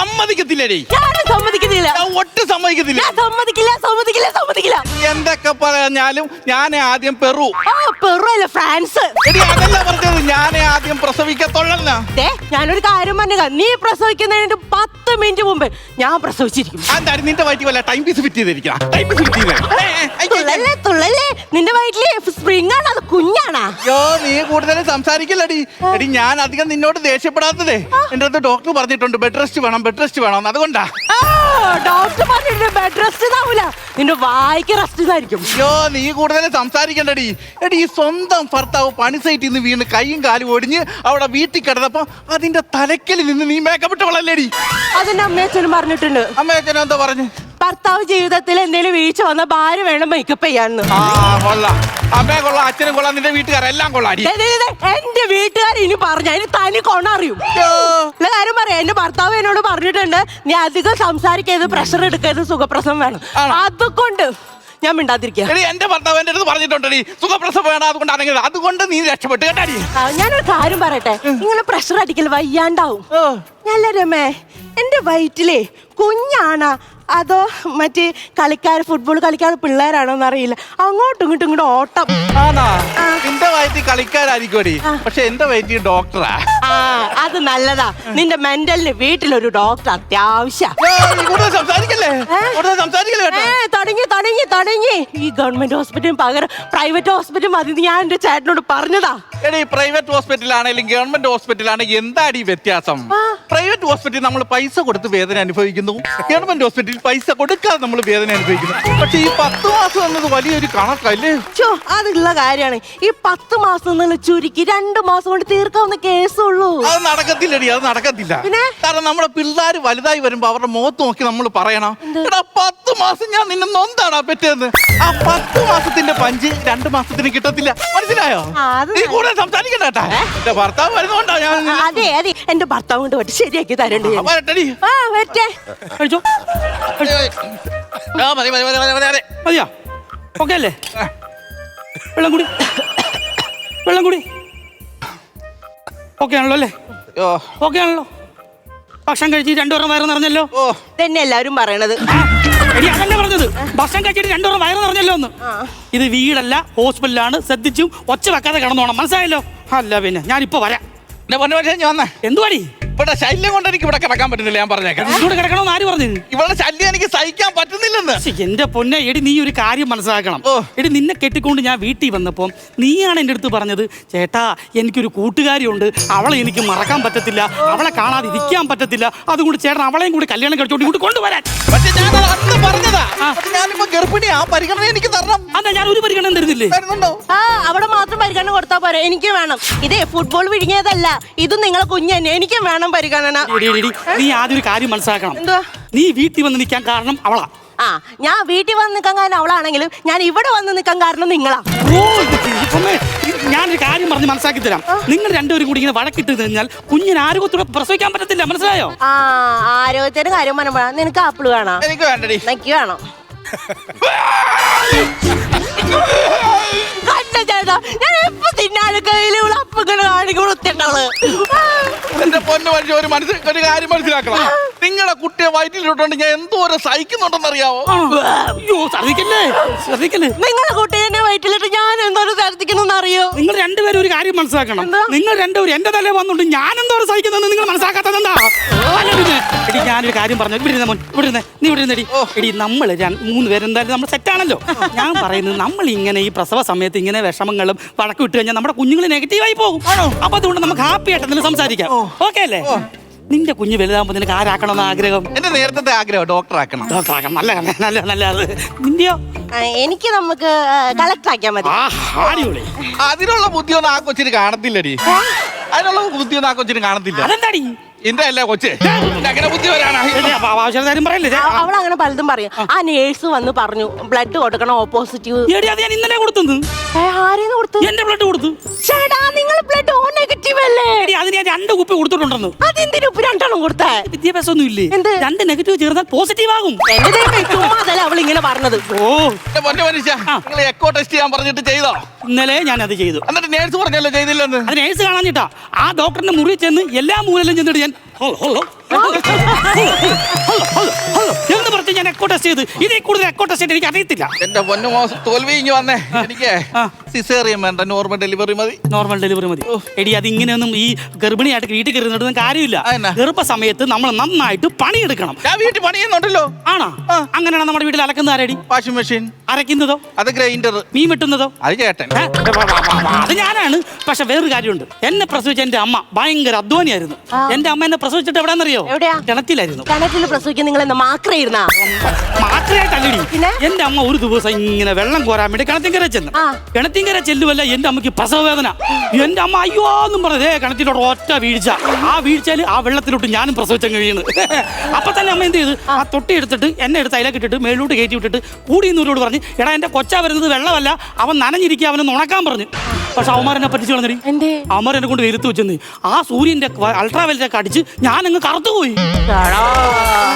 സമ്മതിക്കത്തില്ലടി. സമ്മതിക്കുന്നില്ല. ഒട്ടും സമ്മതിക്കത്തില്ല. സമ്മതിക്കില്ല. എന്തൊക്കെ പറഞ്ഞാലും ഞാൻ ആദ്യം പെറു. പെറു അല്ല, ഫ്രാൻസ്. എടി അതല്ല പറഞ്ഞത്, ഞാൻ ആദ്യം പ്രസവിക്കത്തുള്ള. ഞാനൊരു കാര്യം പറഞ്ഞ, നീ പ്രസവിക്കുന്നതിന് 10 മിനിറ്റ് മുമ്പ് ഞാൻ പ്രസവിച്ചിരിക്കും. എന്തായാലും നിന്റെ വയറ്റിൽ വല്ല ടൈം പീസ് ഫിറ്റ് ചെയ്തിരിക്കണം. തുള്ളല്ലേ, നിന്റെ വയറ്റില് സ്പ്രിംഗ് ആണ്, അത് കുഞ്ഞാണാ? അയ്യോ, നീ കൂടുതൽ സംസാരിക്കില്ലടി. എടി ഞാൻ അധികം നിന്നോട് ദേഷ്യപ്പെടാത്തതേ, എന്റെ അടുത്ത് ഡോക്ടർ പറഞ്ഞിട്ടുണ്ട് ബെഡ് റെസ്റ്റ് വേണം, അതുകൊണ്ടാ. ഡോക്ടർ പറഞ്ഞിട്ടുണ്ട് ബെഡ് റെസ്റ്റ് ആവൂല, നിന്റെ വായിക്ക് റെസ്റ്റ് ആയിരിക്കും. അയ്യോ, നീ കൂടുതൽ സംസാരിക്കണ്ടടി. എടി സ്വന്തം ഭർത്താവ് പണി സൈറ്റിൽ നിന്ന് വീണ് കൈയും കാലും ഒടിഞ്ഞ് അവിടെ വീട്ടിൽ കിടന്നപ്പോ അതിന്റെ തലക്കൽ നിന്ന് നീ മേക്കപ്പ് ഇട്ടവളല്ലേടി? അതിന്റെ അമ്മയച്ഛനും പറഞ്ഞിട്ടുണ്ട്. അമ്മയച്ഛനും എന്താ പറഞ്ഞു? ഭർത്താവ് ജീവിതത്തിൽ എന്തെങ്കിലും വീഴ്ച വന്ന ഭാര്യ വേണം മേക്കപ്പ് ചെയ്യാന്ന്. കൊള്ളാം, അമ്മയെ കൊള്ളാം, അച്ഛനും കൊള്ളാം, നിന്റെ വീട്ടുകാരെല്ലാം കൊള്ളാടി. എന്റെ വീട്ടുകാർ ഇനി പറഞ്ഞ അതിന് തനി കൊണറിയും. കാര്യം പറയാം, എന്റെ ഭർത്താവ് എന്നോട് പറഞ്ഞിട്ടുണ്ട്, നീ അധികം സംസാരിക്കരുത്, പ്രഷർ എടുക്കരുത്, സുഖപ്രസവം വേണം. അതുകൊണ്ട് ഞാൻ മിണ്ടാതിരിക്കുക. എന്റെ ഭർത്താവ് എന്റെ അടുത്ത് പറഞ്ഞിട്ടുണ്ടടി സുഖപ്രസവം വേണം, അതുകൊണ്ടാണെങ്കിൽ അതുകൊണ്ട് നീ രക്ഷപ്പെട്ടു കേട്ടാടി. ഞാനൊരു കാര്യം പറയട്ടെ, ഇങ്ങനെ പ്രഷർ അടിക്കൽ വയ്യാണ്ടാവും. നല്ല രമേ, എന്റെ വയറ്റിലേ കുഞ്ഞാണാ അതോ മറ്റേ കളിക്കാർ ഫുട്ബോൾ കളിക്കാർ പിള്ളേരാണോന്ന് അറിയില്ല, അങ്ങോട്ടും ഇങ്ങോട്ടും ഓട്ടം. നിന്റെ വയറ്റിൽ കളിക്കാരായിരിക്കും, പക്ഷെ എന്റെ വയറ്റിൽ ഡോക്ടറാ. അത് നല്ലതാ, നിന്റെ മെന്റലിന് വീട്ടിലൊരു ഡോക്ടർ അത്യാവശ്യം. തുടങ്ങി ഈ ഗവൺമെന്റ് ഹോസ്പിറ്റലിന് പകരം പ്രൈവറ്റ് ഹോസ്പിറ്റൽ മതി, ഞാൻ എന്റെ ചേട്ടനോട് പറഞ്ഞതാ. പ്രൈവറ്റ് ഹോസ്പിറ്റലാണെങ്കിലും ഗവൺമെന്റ് ഹോസ്പിറ്റലാണെങ്കിൽ എന്താണ് ഈ വ്യത്യാസം? പ്രൈവറ്റ് ഹോസ്പിറ്റലിൽ നമ്മൾ പൈസ കൊടുത്ത് വേദന അനുഭവിക്കുന്നു, ഗവൺമെന്റ് ഹോസ്പിറ്റലിൽ പൈസ കൊടുക്കാതെ നമ്മൾ വേദന അനുഭവിക്കുന്നു. പക്ഷെ ഈ 10 മാസം എന്നത് വലിയൊരു കണക്കല്ലേ? അതുള്ള കാര്യമാണ്. ഈ 10 മാസം എന്നുള്ള ചുരുക്കി 2 മാസം കൊണ്ട് തീർക്കാവുന്ന കേസുള്ളൂ. അത് നടക്കത്തില്ലടി, അത് നടക്കത്തില്ല. കാരണം നമ്മുടെ പിള്ളേർ വലുതായി വരുമ്പോ അവരുടെ മുഖത്ത് നോക്കി നമ്മൾ പറയണം, എടാ 10 മാസം ഞാൻ നിന്നെ നൊന്താടാ പറ്റിയെന്ന്. ആ 10 മാസത്തിന്റെ പഞ്ച് 2 മാസത്തിന് കിട്ടത്തില്ല, മനസ്സിലായോ? നീ കൂടുതൽ സംസാരിക്കണ്ടാ, എന്റെ ഭർത്താവ് വരുന്നോണ്ടാ ഞാൻ. അതെ എന്റെ ഭർത്താവ് കൊണ്ട് പറ്റി ശരിയാക്കി തരണ്ടേ? മതിയോ? ഓക്കെ അല്ലേ? വെള്ളം കൂടി ഓക്കെ ആണല്ലോ അല്ലേ? ഓക്കെ ആണല്ലോ. ഭക്ഷണം കഴിച്ച് 2 പേരും വയറ് നിറഞ്ഞല്ലോ. തന്നെ എല്ലാവരും പറയണത്. അതല്ലേ പറഞ്ഞത്, ഭക്ഷണം കഴിച്ചിട്ട് 2 പേരും വയറ് നിറഞ്ഞല്ലോ എന്ന്. ഇത് വീടല്ല, ഹോസ്പിറ്റലാണ്. ശ്രദ്ധിച്ചും ഒച്ച വെക്കാതെ കിടന്നോണം, മനസ്സിലായല്ലോ? അല്ല പിന്നെ ഞാനിപ്പോ വരാം. എന്തുവാടി ഇവിടെ ശല്യം കൊണ്ട് എനിക്ക് ഇവിടെ കിടക്കാൻ പറ്റുന്നില്ല. ഞാൻ പറഞ്ഞേക്കാം, ഇവിടെ കിടക്കണമെന്ന് ആര് പറഞ്ഞു? ഇവിടെ ശല്യം എനിക്ക് സഹിക്കാൻ പറ്റുന്നില്ലെന്ന്. എന്റെ പൊന്നെ, എടി നീ ഒരു കാര്യം മനസ്സിലാക്കണം. എടി നിന്നെ കെട്ടിക്കൊണ്ട് ഞാൻ വീട്ടിൽ വന്നപ്പോ നീയാണ് എന്റെ അടുത്ത് പറഞ്ഞത്, ചേട്ടാ എനിക്കൊരു കൂട്ടുകാരിയുണ്ട്, അവളെ എനിക്ക് മറക്കാൻ പറ്റത്തില്ല, അവളെ കാണാതെ ഇരിക്കാൻ പറ്റത്തില്ല, അതുകൊണ്ട് ചേട്ടൻ അവളെയും കൂടി കല്യാണം കഴിച്ചോണ്ട് ഇങ്ങോട്ട് കൊണ്ടുവരാൻ. പക്ഷെ ഞാൻ അന്ന് പറഞ്ഞതാ, ഞാനിപ്പോ ഗർഭിണിയാ, പരിഗണന എനിക്ക് തരണം. അതാ ഞാൻ ഒരു പരിഗണന തരുന്നില്ലേ? അവിടെ മാത്രം പരിഗണന കൊടുത്താ പോരെ, എനിക്ക് വേണം. ഇതേ ഫുട്ബോൾ വിഴുങ്ങിയതല്ല, ഇത് നിങ്ങളെ കുഞ്ഞ് തന്നെ, എനിക്കും വേണം പരിഗണന. നീ ആദ്യം ഒരു കാര്യം മനസ്സിലാക്കണം. നീ വീട്ടിൽ വന്ന് നിൽക്കാൻ കാരണം അവളാ. ഞാൻ വീട്ടിൽ വന്ന് നിൽക്കാൻ കാരണം അവളാണെങ്കിലും ഞാൻ ഇവിടെ വന്ന് നിൽക്കാൻ കാരണം നിങ്ങളാ. ഞാനൊരു കാര്യം പറഞ്ഞ് മനസ്സിലാക്കി തരാം. നിങ്ങൾ 2 പേരും കൂടി ഇങ്ങനെ വഴക്കിട്ട് കഴിഞ്ഞാൽ കുഞ്ഞിന് ആരോഗ്യത്തോടെ പ്രസവിക്കാൻ പറ്റത്തില്ല, മനസ്സിലായോ? ആരോഗ്യത്തിന്റെ കാര്യം പറയുമ്പോഴാ നിനക്ക് ആപ്പിള് വേണം, എനിക്ക് വേണ്ടടി, എനിക്ക് വേണം. ഞാൻ എപ്പോ തിന്നാലും കയ്യിലുള്ള അപ്പങ്ങനെ കാണിക്കുമ്പോഴത്തേണ്ടവള്. എന്റെ പൊന്നു വഴിച്ച് ഒരു കാര്യം മനസ്സിലാക്കണം, നിങ്ങളുടെ കുട്ടിയെ വയറ്റിലിട്ടോണ്ട് ഞാൻ എന്തോരം സഹിക്കുന്നുണ്ടെന്നറിയാവോ? നിങ്ങളുടെ കുട്ടീനെ വയറ്റിലിട്ട് ഞാൻ എന്തോരം ഛർദ്ദിക്കുന്നു അറിയോ? നിങ്ങൾ 2 പേരും ഒരു കാര്യം മനസ്സിലാക്കണം. നിങ്ങൾ 2 പേരും എന്റെ തലേ വന്നോണ്ട് ഞാൻ എന്തോരം സഹിക്കുന്നത് നിങ്ങൾ മനസ്സിലാക്കാത്തതെന്താ? എടി ഞാനൊരു കാര്യം പറഞ്ഞു, നീ ഇവിടെ ഇരുന്നടി. എടി നമ്മൾ 3 പേര് എന്തായാലും നമ്മൾ സെറ്റാണല്ലോ. ഞാൻ പറയുന്നത്, നമ്മൾ ഇങ്ങനെ ഈ പ്രസവ സമയത്ത് ഇങ്ങനെ വിഷമങ്ങളും വഴക്ക് വിട്ട് കഴിഞ്ഞാൽ നമ്മുടെ കുഞ്ഞുങ്ങൾ നെഗറ്റീവായി പോകും. അപ്പൊ അതുകൊണ്ട് നമുക്ക് ഹാപ്പി ആയിട്ട് എന്തെങ്കിലും സംസാരിക്കാം. ഓക്കെ അല്ലേ? നിന്റെ കുഞ്ഞ് വലുതാകുമ്പോ നിനക്ക് ആരാക്കണമെന്ന് ആഗ്രഹം? എന്റെ നേരത്തെ ആഗ്രഹം ഡോക്ടർ ആക്കണം. നല്ല നിന്റെയോ? എനിക്ക് നമുക്ക് കളക്ടർ ആക്കിയാൽ മതി. അതിനുള്ള ബുദ്ധിയൊന്നും ആ കൊച്ചിന് കാണത്തില്ലടി, അതിനുള്ള ബുദ്ധിയൊന്നും ആ കൊച്ചിന് കാണത്തില്ല. അതെന്താടി? എന്റെ അല്ല കൊച്ചേ, അങ്ങനെ ബുദ്ധി വരാനാ. അവളങ്ങനെ പലതും പറയും. ആ നേഴ്സ് വന്ന് പറഞ്ഞു ബ്ലഡ് കൊടുക്കണം, ഓപ്പോസിറ്റീവ്. ഇന്നലെ കൊടുത്തു. ആരെന്ന് കൊടുത്തു? എന്റെ ബ്ലഡ് കൊടുത്തു. ചേട്ടാ നിങ്ങൾ ബ്ലഡ് ഓ നെഗറ്റീവ് അല്ലേ? അതിന് ഞാൻ 2 കുപ്പി കൊടുത്തിട്ടുണ്ടെന്ന്. അതെന്തിനു 2 എണ്ണം കൊടുത്തേ? വിദ്യാഭ്യാസം ഒന്നും ഇല്ലേ? 2 നെഗറ്റീവ് ചേർന്നാൽ പോസിറ്റീവ് ആകും. അതല്ല അവൾ ഇങ്ങനെ പറഞ്ഞത്. നിങ്ങൾ എക്കോ ടെസ്റ്റ് ചെയ്യാൻ പറഞ്ഞിട്ട് ചെയ്തോ? ഇന്നലെ ഞാൻ അത് ചെയ്തു. എന്നിട്ട് നേഴ്സ് പറഞ്ഞല്ലോ ചെയ്തില്ലെന്ന്. അത് നേഴ്സ് കാണാഞ്ഞിട്ടാ. ആ ഡോക്ടറിന്റെ മുറി ചെന്ന് എല്ലാ മൂലയിലും ചെന്നിട്ട് ഞാൻ ഇതേ കൂടുതൽ അക്കോട്ട സ്റ്റേറ്റ് എനിക്ക് അറിയത്തില്ല. എന്റെ പൊന്നു മോശം തോൽവി ഇങ്ങ് വന്നേ. എനിക്ക് സിസേറിയൻ വേണ്ട, നോർമൽ ഡെലിവറി മതി. നോർമൽ ഡെലിവറി മതി. എടി അത് ഇങ്ങനെയൊന്നും ഈ ഗർഭിണിയായിട്ട് വീട്ടിൽ കയറുന്നിടത്തും കാര്യമില്ല. ഗർഭ സമയത്ത് നമ്മൾ നന്നായിട്ട് പണിയെടുക്കണം. ഞാൻ വീട്ടിൽ പണിയുന്നുണ്ടല്ലോ. ആണോ? അങ്ങനെയാണ് നമ്മുടെ വീട്ടിൽ അലക്കുന്ന ആരടി? Washing machine. അരയ്ക്കുന്നതോ? അത് ഗ്രൈൻഡർ. മീൻ വെട്ടുന്നതോ? അത് ചേട്ടൻ. അത് ഞാനാണ്. പക്ഷെ വേറൊരു കാര്യമുണ്ട്. എന്നെ പ്രസവിച്ച എന്റെ അമ്മ ഭയങ്കര അധ്വാനിയായിരുന്നു. എന്റെ അമ്മ എന്നെ പ്രസവിച്ചിട്ട് എവിടെയാണെന്നറിയോ? എവിടെയാ? കിണറ്റിലായിരുന്നു. കിണറ്റിൽ പ്രസവിക്കാൻ നിങ്ങൾ എന്താ മാത്രമായിരുന്നാ? മാത്രമായിട്ടല്ലടി. എന്റെ അമ്മ ഒരു ദിവസം ഇങ്ങനെ വെള്ളം കോരാൻ വേണ്ടി കിണറ്റിങ്കര ചെന്നു. കിണറ്റിങ്കര ചെല്ലുവല്ല എന്റെ അമ്മയ്ക്ക് പ്രസവ വേദന. എന്റെ അമ്മ അയ്യോ എന്നും പറഞ്ഞേ കിണറ്റിലോട്ട് ഒറ്റ വീഴ്ച. ആ വീഴ്ചയിൽ ആ വെള്ളത്തിലോട്ട് ഞാനും പ്രസവിച്ചങ്ങ് വീണ്. അപ്പൊ തന്നെ അമ്മ എന്ത് ചെയ്ത് ആ തൊട്ടി എടുത്തിട്ട് എന്നെ എടുത്ത് അതിലേക്ക് ഇട്ടിട്ട് മേലോട്ട് കയറ്റി വിട്ടിട്ട് കൂടിയെന്നൂരോട് പറഞ്ഞ് എടാ എന്റെ കൊച്ചാ വരുന്നത് വെള്ളമല്ല, അവൻ നനഞ്ഞിരിക്കുക, അവനെ ഉണക്കാൻ പറഞ്ഞു. പക്ഷെ അവന്മാരെന്നെ പറ്റിച്ചു കളഞ്ഞടി. അവന്മാർ എന്നെ കൊണ്ട് വെയിലത്ത് വെച്ചെന്ന് ആ സൂര്യന്റെ അൾട്രാവയലറ്റ് ഒക്കെ അടിച്ച് ഞാനങ്ങ് കറുത്തുപോയി.